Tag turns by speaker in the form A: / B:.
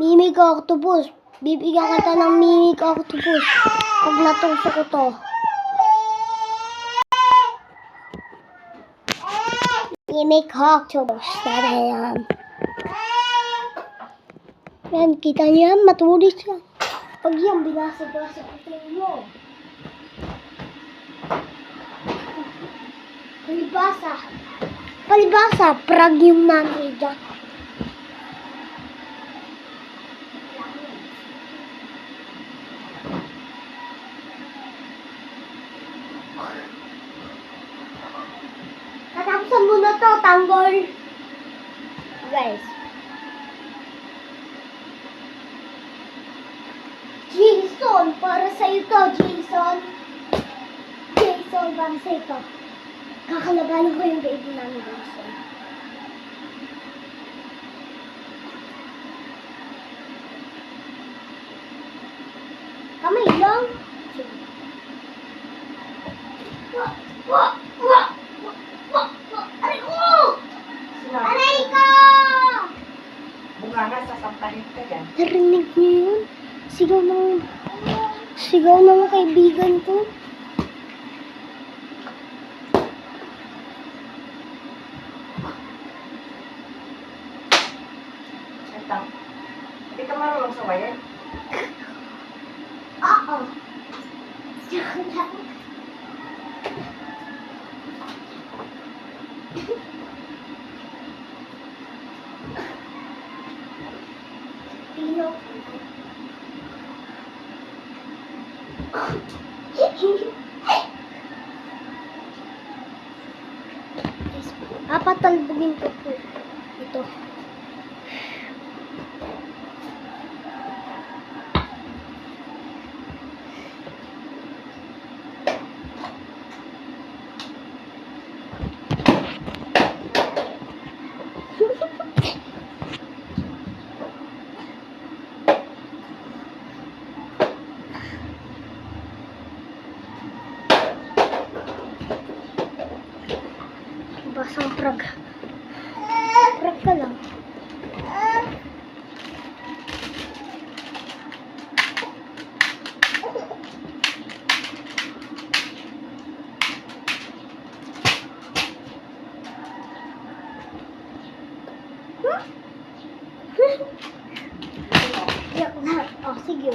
A: Mimig octopus. Bibigyan kita ng mimig octopus. Pag natuso ko to. Mimig octopus. Sana yan. Yan, kita niyo yan. Matulis yan. Pag yan, binasa-basa ko sa inyo. Palibasa. Palibasa. Prag yung nanay dyan. Tatapusan mo na to, tanggol. Guys. Jason, para sa'yo to, Jason. Jason, para sa'yo to. Kakalabanin ko yung baby namin, Jason. Kamay lang. Aray ko! Aray ko!
B: Bunga nga, sasampahin ka yan.
A: Narinig niyo yun? Sigaw ng kaibigan ko.
B: Ito. Hindi ka marunong sawayan.
A: Oo. Joke lang. Pino. Patalbugin ko po ito. Basang prag. Prag ka lang. Yak na. Oh, sige.